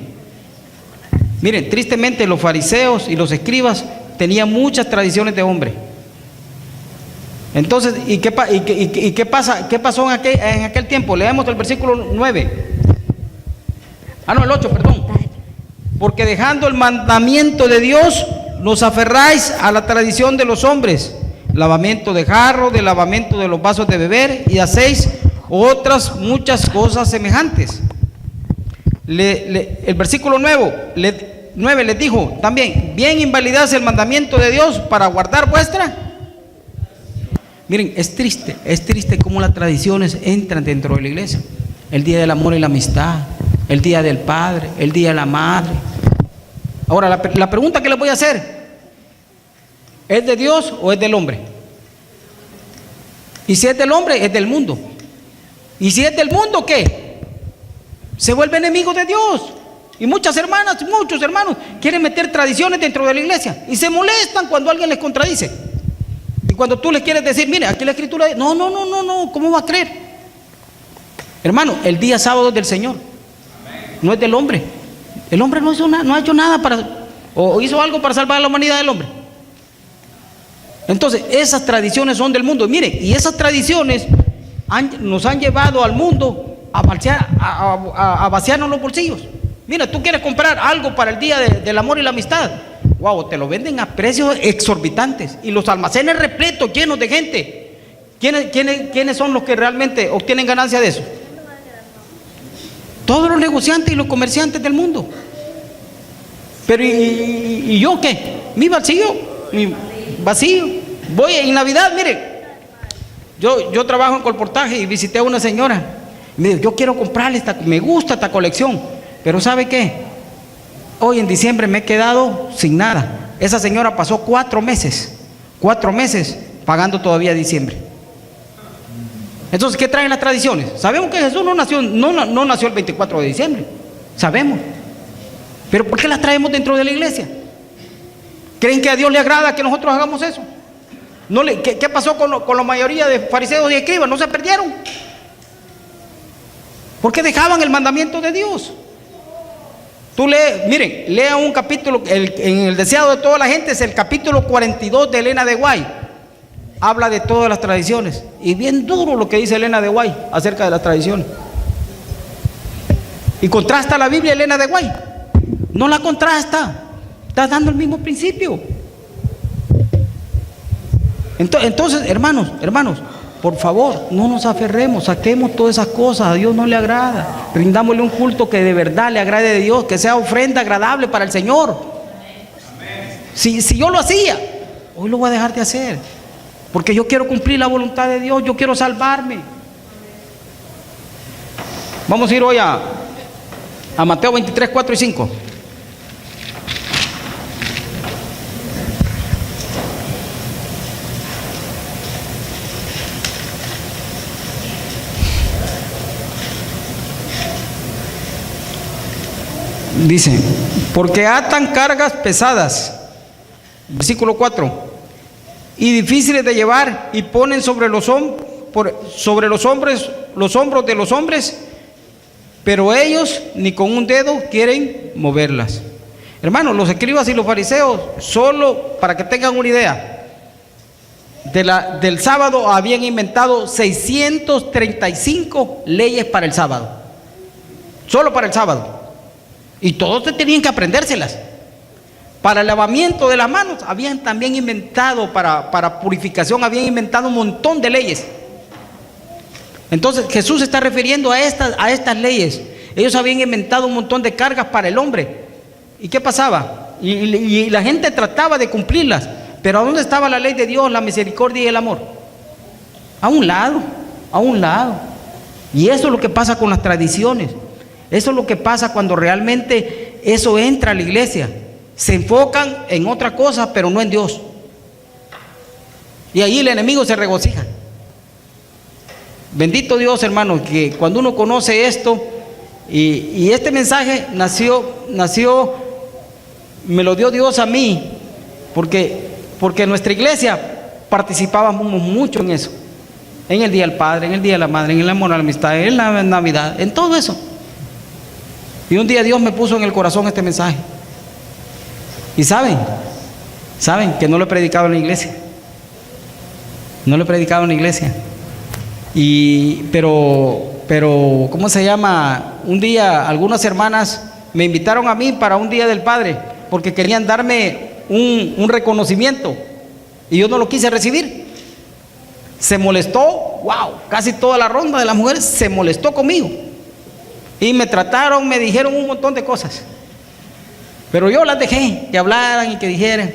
Miren, tristemente los fariseos y los escribas tenían muchas tradiciones de hombre. Entonces, ¿qué pasó en aquel tiempo? Leemos el versículo 9. El 8, perdón. Porque dejando el mandamiento de Dios, nos aferráis a la tradición de los hombres, lavamiento de jarro, de lavamiento de los vasos de beber, y hacéis otras muchas cosas semejantes. El versículo 9 les dijo también: bien invalidáis el mandamiento de Dios para guardar vuestra. Miren, es triste cómo las tradiciones entran dentro de la iglesia. El día del amor y la amistad, el día del padre, el día de la madre. Ahora, la pregunta que les voy a hacer: ¿es de Dios o es del hombre? Y si es del hombre, es del mundo. Y si es del mundo, ¿qué? Se vuelve enemigo de Dios. Y muchos hermanos quieren meter tradiciones dentro de la iglesia y se molestan cuando alguien les contradice. Y cuando tú les quieres decir: mire, aquí la escritura, no, ¿cómo va a creer? Hermano, el día sábado es del Señor, no es del hombre. El hombre no hizo nada, no ha hecho nada o hizo algo para salvar a la humanidad del hombre. Entonces, esas tradiciones son del mundo. Mire, y esas tradiciones nos han llevado al mundo a vaciarnos los bolsillos. Mira, tú quieres comprar algo para el día del amor y la amistad. Wow, te lo venden a precios exorbitantes y los almacenes repletos, llenos de gente. ¿Quiénes son los que realmente obtienen ganancia de eso? Todos los negociantes y los comerciantes del mundo. Pero ¿y yo qué? Mi bolsillo, mi vacío. Voy en Navidad, mire, yo trabajo en colportaje y visité a una señora. Me dijo, yo quiero comprarle me gusta esta colección, pero ¿sabe qué? Hoy en diciembre me he quedado sin nada. Esa señora pasó 4 meses pagando todavía diciembre. Entonces, ¿qué traen las tradiciones? Sabemos que Jesús no nació el 24 de diciembre, sabemos. Pero ¿por qué las traemos dentro de la iglesia? ¿Creen que a Dios le agrada que nosotros hagamos eso? ¿Qué pasó con la mayoría de fariseos y escribas? ¿No se perdieron? ¿Por qué dejaban el mandamiento de Dios? Tú miren, lea un capítulo, en el deseado de toda la gente, es el capítulo 42 de Elena de White. Habla de todas las tradiciones. Y bien duro lo que dice Elena de White acerca de las tradiciones. Y contrasta la Biblia Elena de White. No la contrasta. Está dando el mismo principio. Entonces, hermanos, por favor, no nos aferremos, saquemos todas esas cosas, a Dios no le agrada. Rindámosle un culto que de verdad le agrade a Dios, que sea ofrenda agradable para el Señor. Si yo lo hacía, hoy lo voy a dejar de hacer, porque yo quiero cumplir la voluntad de Dios, yo quiero salvarme. Vamos a ir hoy a Mateo 23, 4 y 5. Dice, porque atan cargas pesadas, versículo 4, y difíciles de llevar, y ponen sobre los hombros de los hombres, pero ellos ni con un dedo quieren moverlas. Hermanos, los escribas y los fariseos, solo para que tengan una idea, del sábado habían inventado 635 leyes para el sábado, solo para el sábado. Y todos tenían que aprendérselas. Para el lavamiento de las manos habían también inventado, para purificación habían inventado un montón de leyes. Entonces Jesús se está refiriendo a estas leyes. Ellos habían inventado un montón de cargas para el hombre. ¿Y qué pasaba? Y la gente trataba de cumplirlas. Pero ¿a dónde estaba la ley de Dios, la misericordia y el amor? A un lado. Y eso es lo que pasa con las tradiciones. Eso es lo que pasa cuando realmente eso entra a la iglesia. Se enfocan en otra cosa, pero no en Dios. Y ahí el enemigo se regocija. Bendito Dios, hermano, que cuando uno conoce esto, y este mensaje nació, me lo dio Dios a mí, porque en nuestra iglesia participábamos mucho en eso. En el Día del Padre, en el Día de la Madre, en el amor a la amistad, en la Navidad, en todo eso. Y un día Dios me puso en el corazón este mensaje. Y saben que no lo he predicado en la iglesia. No lo he predicado en la iglesia. Pero, ¿cómo se llama? Un día algunas hermanas me invitaron a mí para un Día del Padre, porque querían darme un reconocimiento. Y yo no lo quise recibir. Se molestó, wow, casi toda la ronda de las mujeres se molestó conmigo. Y me trataron, me dijeron un montón de cosas. Pero yo las dejé que hablaran y que dijeran.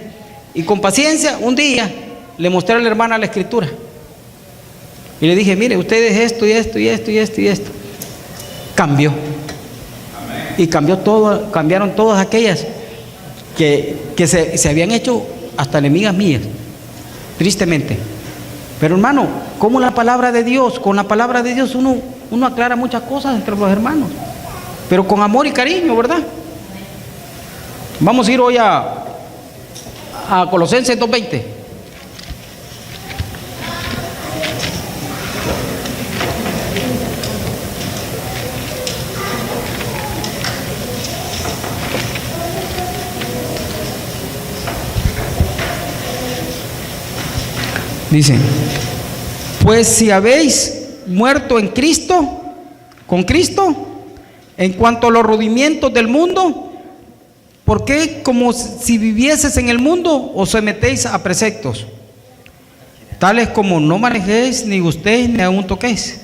Y con paciencia, un día le mostré a la hermana la escritura. Y le dije, mire, ustedes esto y esto y esto y esto y esto. Cambió. Y cambió todo, cambiaron todas aquellas que se habían hecho hasta enemigas mías. Tristemente. Pero hermano, como la palabra de Dios, con la palabra de Dios uno aclara muchas cosas entre los hermanos, pero con amor y cariño, ¿verdad? Vamos a ir hoy a Colosenses 2:20. Dice, pues si habéis muerto en Cristo, con Cristo, en cuanto a los rudimientos del mundo, ¿por qué como si vivieses en el mundo os sometéis a preceptos? Tales como no manejéis, ni gustéis, ni aún toquéis,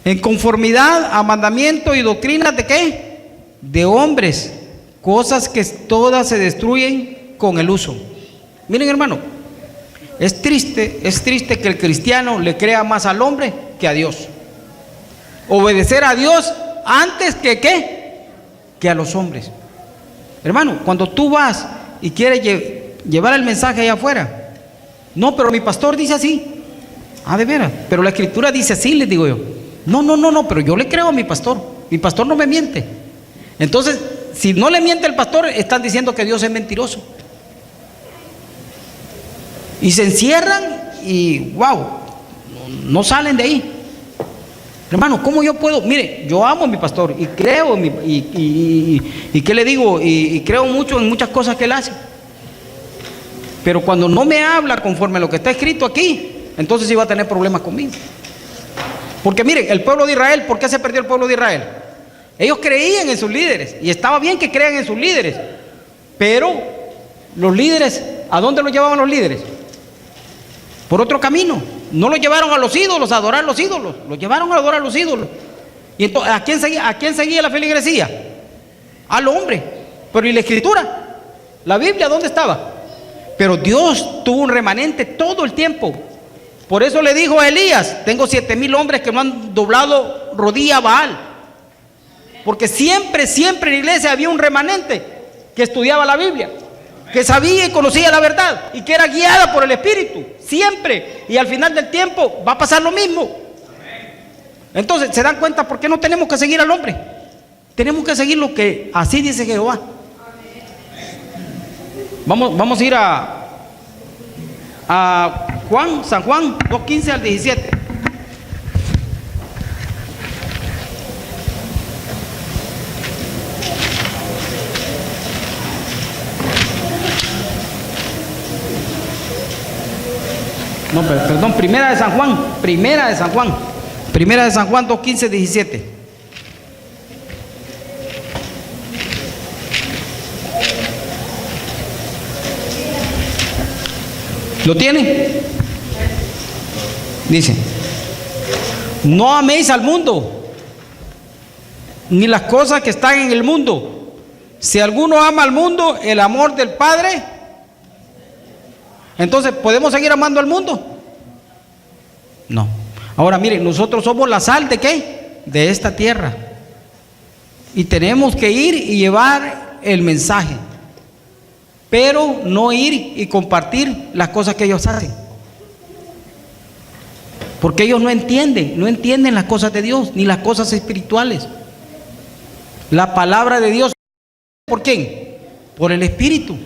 en conformidad a mandamientos y doctrinas de ¿qué? De hombres, cosas que todas se destruyen con el uso. Miren, hermano, es triste que el cristiano le crea más al hombre que a Dios. Obedecer a Dios antes que ¿qué? Que a los hombres. Hermano, cuando tú vas y quieres llevar el mensaje allá afuera, no, pero mi pastor dice así. Ah, de veras, pero la escritura dice así, les digo yo. No, pero yo le creo a mi pastor no me miente. Entonces, si no le miente el pastor, están diciendo que Dios es mentiroso. Y se encierran y wow, no salen de ahí. Hermano, ¿cómo yo puedo? Mire, yo amo a mi pastor y creo y ¿qué le digo? Y creo mucho en muchas cosas que él hace. Pero cuando no me habla conforme a lo que está escrito aquí, entonces sí va a tener problemas conmigo. Porque miren, el pueblo de Israel, ¿por qué se perdió el pueblo de Israel? Ellos creían en sus líderes y estaba bien que crean en sus líderes, pero los líderes, ¿a dónde los llevaban los líderes? Por otro camino. No los llevaron a los ídolos, a adorar los ídolos, los llevaron a adorar los ídolos. Y entonces, ¿a quién seguía la feligresía? Al hombre. Pero ¿y la escritura? ¿La Biblia dónde estaba? Pero Dios tuvo un remanente todo el tiempo. Por eso le dijo a Elías, tengo 7,000 hombres que no han doblado rodilla a Baal. Porque siempre en la iglesia había un remanente que estudiaba la Biblia, que sabía y conocía la verdad y que era guiada por el Espíritu, siempre. Y al final del tiempo va a pasar lo mismo. Entonces, ¿se dan cuenta por qué no tenemos que seguir al hombre? Tenemos que seguir lo que así dice Jehová. Vamos a ir a San Juan 2:15 al 17. No, perdón, Primera de San Juan 2:15, 17. ¿Lo tiene? Dice, no améis al mundo, ni las cosas que están en el mundo. Si alguno ama al mundo, el amor del Padre. Entonces, ¿podemos seguir amando al mundo? No. Ahora miren, nosotros somos la sal de ¿qué? De esta tierra. Y tenemos que ir y llevar el mensaje. Pero no ir y compartir las cosas que ellos hacen. Porque ellos no entienden las cosas de Dios, ni las cosas espirituales. La palabra de Dios, ¿por quién? Por el Espíritu.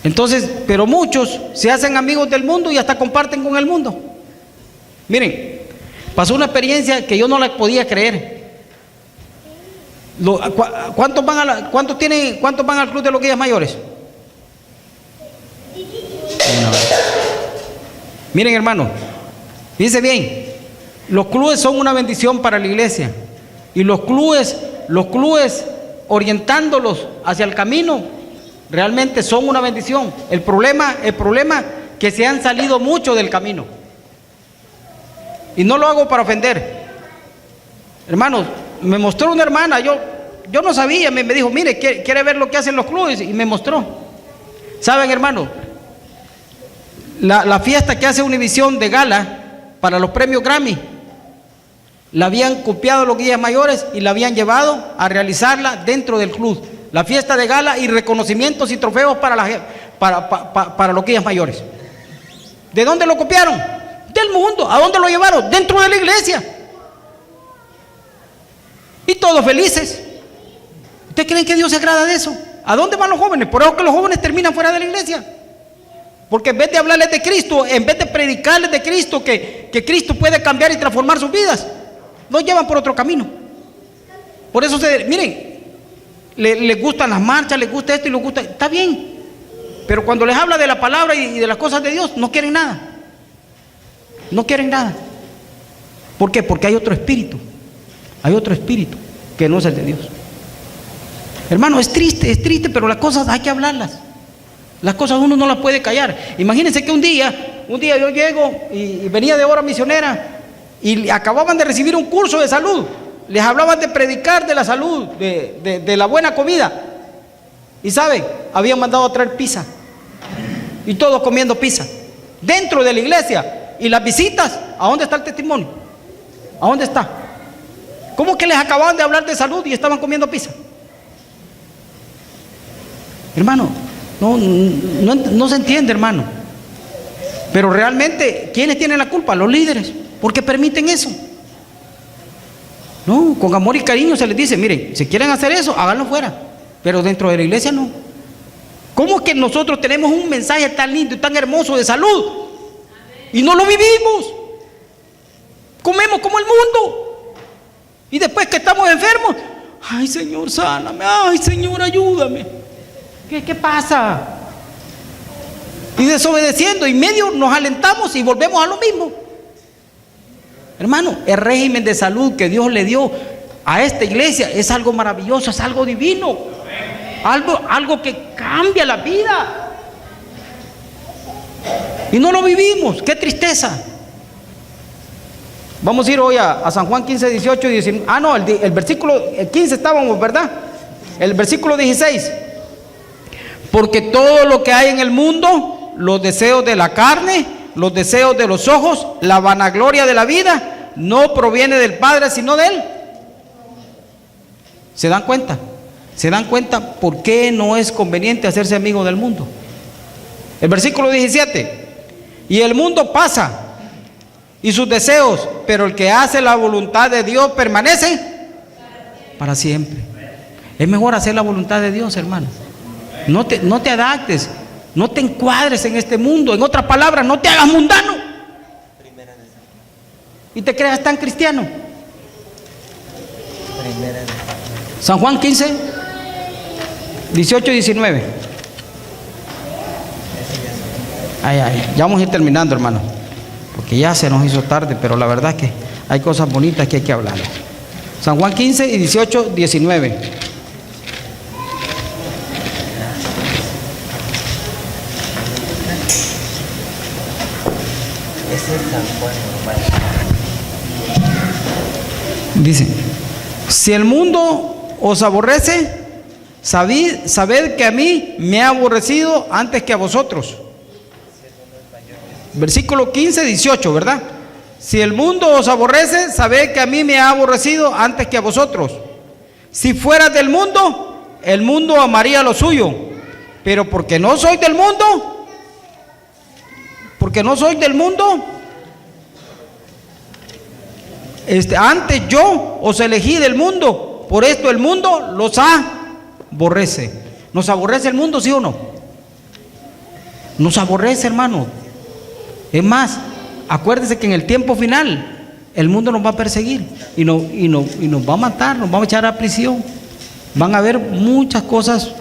Entonces, pero muchos se hacen amigos del mundo y hasta comparten con el mundo. Miren, pasó una experiencia que yo no la podía creer. ¿Cuántos van al Club de Loquillas Mayores? Miren, hermano, fíjense bien, los clubes son una bendición para la iglesia. Y los clubes orientándolos hacia el camino, realmente son una bendición. El problema que se han salido mucho del camino. Y no lo hago para ofender. Hermanos, me mostró una hermana, yo no sabía, me dijo, mire, quiere ver lo que hacen los clubes, y me mostró. ¿Saben, hermanos? La fiesta que hace Univisión de gala para los premios Grammy, la habían copiado los guías mayores y la habían llevado a realizarla dentro del club. La fiesta de gala y reconocimientos y trofeos para los guías mayores. ¿De dónde lo copiaron? Del mundo. ¿A dónde lo llevaron? Dentro de la iglesia. Y todos felices. ¿Ustedes creen que Dios se agrada de eso? ¿A dónde van los jóvenes? Por eso que los jóvenes terminan fuera de la iglesia. Porque en vez de hablarles de Cristo, en vez de predicarles de Cristo, que Cristo puede cambiar y transformar sus vidas, los llevan por otro camino. Por eso, miren, les gustan las marchas, les gusta esto y les gusta, está bien. Pero cuando les habla de la palabra y de las cosas de Dios, no quieren nada. No quieren nada. ¿Por qué? Porque hay otro espíritu. Hay otro espíritu que no es el de Dios. Hermano, es triste, pero las cosas hay que hablarlas. Las cosas uno no las puede callar. Imagínense que un día yo llego y venía de hora misionera y acababan de recibir un curso de salud. Les hablaban de predicar de la salud, de la buena comida. Y ¿saben? Habían mandado a traer pizza. Y todos comiendo pizza. Dentro de la iglesia. Y las visitas, ¿a dónde está el testimonio? ¿A dónde está? ¿Cómo que les acababan de hablar de salud y estaban comiendo pizza? Hermano, no se entiende, hermano. Pero realmente, ¿quiénes tienen la culpa? Los líderes, porque permiten eso. No, con amor y cariño se les dice, miren, si quieren hacer eso, háganlo fuera, pero dentro de la iglesia no. ¿Cómo es que nosotros tenemos un mensaje tan lindo y tan hermoso de salud y no lo vivimos? Comemos como el mundo y después que estamos enfermos, ay Señor, sáname, ay Señor, ayúdame. ¿Qué pasa? Y desobedeciendo, y medio nos alentamos y volvemos a lo mismo. Hermano, el régimen de salud que Dios le dio a esta iglesia es algo maravilloso, es algo divino, algo que cambia la vida. Y no lo vivimos, qué tristeza. Vamos a ir hoy a San Juan 15, 18 y 19. Ah, no, el versículo 15 estábamos, ¿verdad? El versículo 16. Porque todo lo que hay en el mundo, los deseos de la carne, los deseos de los ojos, la vanagloria de la vida, no proviene del Padre, sino de Él. ¿Se dan cuenta? ¿Se dan cuenta por qué no es conveniente hacerse amigo del mundo? El versículo 17. Y el mundo pasa y sus deseos, pero el que hace la voluntad de Dios permanece para siempre. Es mejor hacer la voluntad de Dios, hermano. No te adaptes, no te encuadres en este mundo. En otras palabras, no te hagas mundano y te creas tan cristiano. San Juan 15, 18 y 19. Ya vamos a ir terminando, hermano, porque ya se nos hizo tarde, pero la verdad es que hay cosas bonitas que hay que hablar. San Juan 15 y 18, 19. Dice: si el mundo os aborrece, sabed que a mí me ha aborrecido antes que a vosotros. Versículo 15, 18, ¿verdad? Si el mundo os aborrece, sabed que a mí me ha aborrecido antes que a vosotros. Si fueras del mundo, el mundo amaría lo suyo, pero porque no soy del mundo, antes yo os elegí del mundo, por esto el mundo los aborrece. ¿Nos aborrece el mundo, sí o no? Nos aborrece, hermano. Es más, acuérdense que en el tiempo final el mundo nos va a perseguir y nos va a matar, nos va a echar a prisión. Van a haber muchas cosas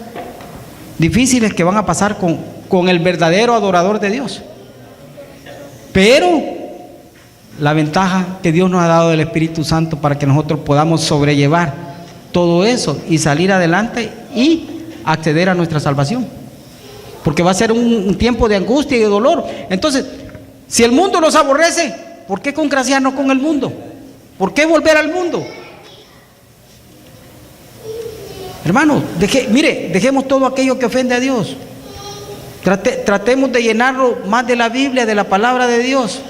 difíciles que van a pasar con el verdadero adorador de Dios. Pero la ventaja que Dios nos ha dado del Espíritu Santo para que nosotros podamos sobrellevar todo eso y salir adelante y acceder a nuestra salvación, porque va a ser un tiempo de angustia y de dolor. Entonces, si el mundo nos aborrece, ¿por qué congraciarnos con el mundo? ¿Por qué volver al mundo? Hermano, dejemos todo aquello que ofende a Dios. Tratemos de llenarlo más de la Biblia, de la palabra de Dios,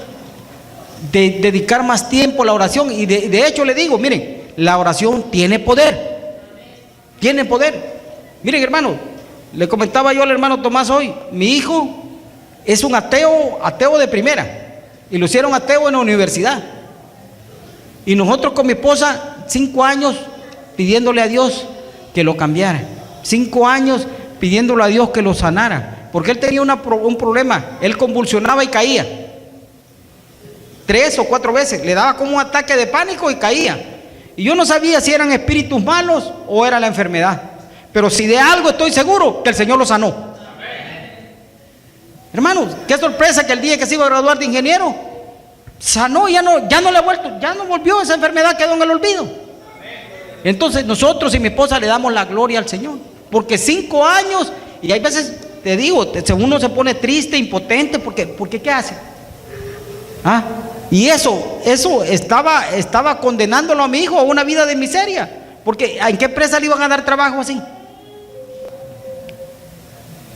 de dedicar más tiempo a la oración. Y de hecho le digo, miren, la oración tiene poder. Tiene poder. Miren, hermano, le comentaba yo al hermano Tomás hoy, mi hijo es un ateo de primera, y lo hicieron ateo en la universidad. Y nosotros con mi esposa, 5 años pidiéndole a Dios que lo cambiara, 5 años pidiéndole a Dios que lo sanara, porque él tenía un problema, él convulsionaba y caía 3 o 4 veces, le daba como un ataque de pánico y caía. Y yo no sabía si eran espíritus malos o era la enfermedad, pero si de algo estoy seguro, que el Señor lo sanó. Hermanos, qué sorpresa que el día que se iba a graduar de ingeniero, sanó, ya no le ha vuelto, ya no volvió, esa enfermedad quedó en el olvido. Entonces nosotros y mi esposa le damos la gloria al Señor, porque 5 años, y hay veces, te digo, uno se pone triste, impotente, porque ¿qué hace? Y eso estaba condenándolo a mi hijo a una vida de miseria, porque ¿en qué empresa le iban a dar trabajo así?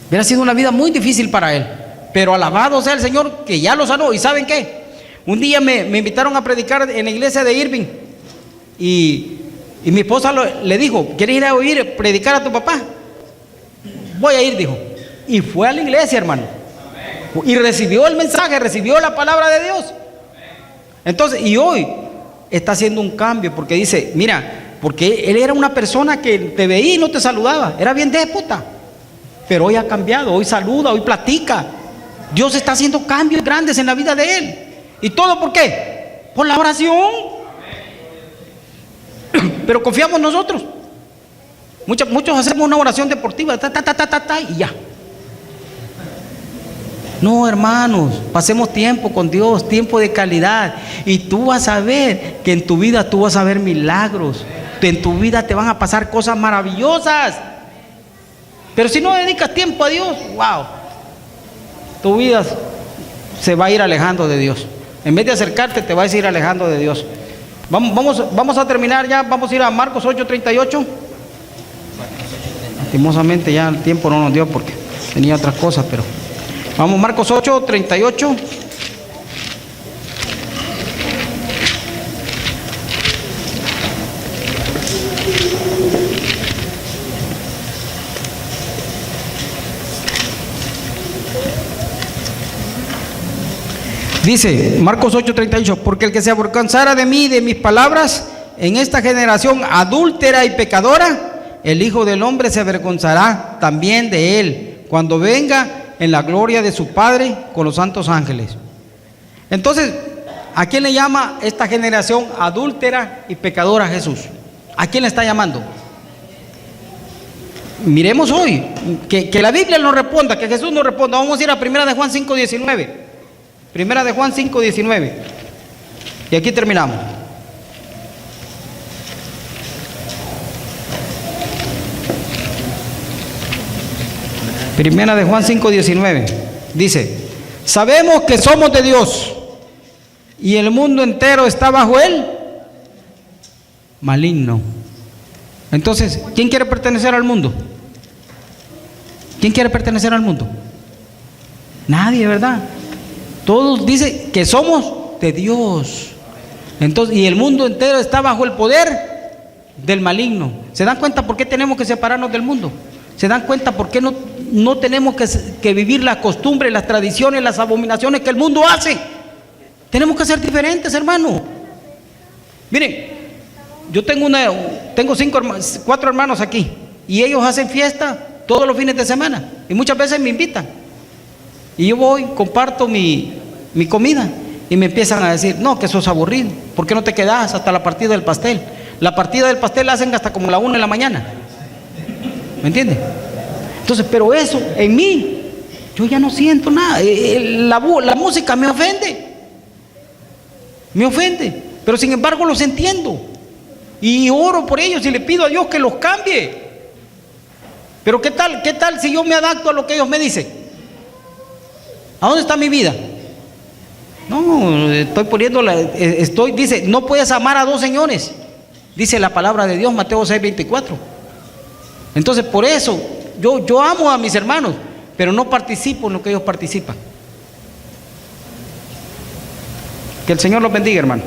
Hubiera sido una vida muy difícil para él, pero alabado sea el Señor que ya lo sanó. ¿Y saben qué? Un día me invitaron a predicar en la iglesia de Irving, y mi esposa le dijo: ¿quieres ir a oír predicar a tu papá? Voy a ir, dijo. Y fue a la iglesia, hermano, y recibió el mensaje, recibió la palabra de Dios. Entonces, y hoy está haciendo un cambio, porque dice: mira, porque él era una persona que te veía y no te saludaba, era bien déspota, pero hoy ha cambiado, hoy saluda, hoy platica. Dios está haciendo cambios grandes en la vida de él. ¿Y todo por qué? Por la oración. Pero confiamos nosotros. Muchos hacemos una oración deportiva, y ya. No, hermanos, pasemos tiempo con Dios, tiempo de calidad, y tú vas a ver que en tu vida tú vas a ver milagros, en tu vida te van a pasar cosas maravillosas. Pero si no dedicas tiempo a Dios, wow, tu vida se va a ir alejando de Dios. En vez de acercarte, te vas a ir alejando de Dios. Vamos a terminar ya, vamos a ir a Marcos 8:38. Lastimosamente ya el tiempo no nos dio porque tenía otras cosas, pero vamos, Marcos 8:38. Dice Marcos 8:38: porque el que se avergonzara de mí y de mis palabras en esta generación adúltera y pecadora, el Hijo del Hombre se avergonzará también de él cuando venga en la gloria de su Padre con los santos ángeles. Entonces, ¿a quién le llama esta generación adúltera y pecadora Jesús? ¿A quién le está llamando? Miremos hoy, que la Biblia nos responda, que Jesús nos responda. Vamos a ir a 1 de Juan 5:19. 1 de Juan 5:19. Y aquí terminamos. Primera de Juan 5:19 dice: sabemos que somos de Dios y el mundo entero está bajo él maligno. Entonces, ¿quién quiere pertenecer al mundo? ¿Quién quiere pertenecer al mundo? Nadie, ¿verdad? Todos dicen que somos de Dios. Entonces, y el mundo entero está bajo el poder del maligno. ¿Se dan cuenta por qué tenemos que separarnos del mundo? ¿Se dan cuenta por qué no tenemos que vivir las costumbres, las tradiciones, las abominaciones que el mundo hace? Tenemos que ser diferentes, hermano. Miren, yo tengo 4 hermanos aquí, y ellos hacen fiesta todos los fines de semana, y muchas veces me invitan, y yo voy, comparto mi comida, y me empiezan a decir: no, que eso es aburrido, ¿por qué no te quedas hasta la partida del pastel? La partida del pastel la hacen hasta como la 1 de la mañana, ¿me entiendes? Entonces, pero eso en mí, yo ya no siento nada. La música me ofende, pero sin embargo los entiendo, y oro por ellos y le pido a Dios que los cambie. Pero ¿qué tal si yo me adapto a lo que ellos me dicen? ¿A dónde está mi vida? No, dice, no puedes amar a 2 señores, dice la palabra de Dios, Mateo 6:24. Entonces, por eso yo amo a mis hermanos, pero no participo en lo que ellos participan. Que el Señor los bendiga, hermano.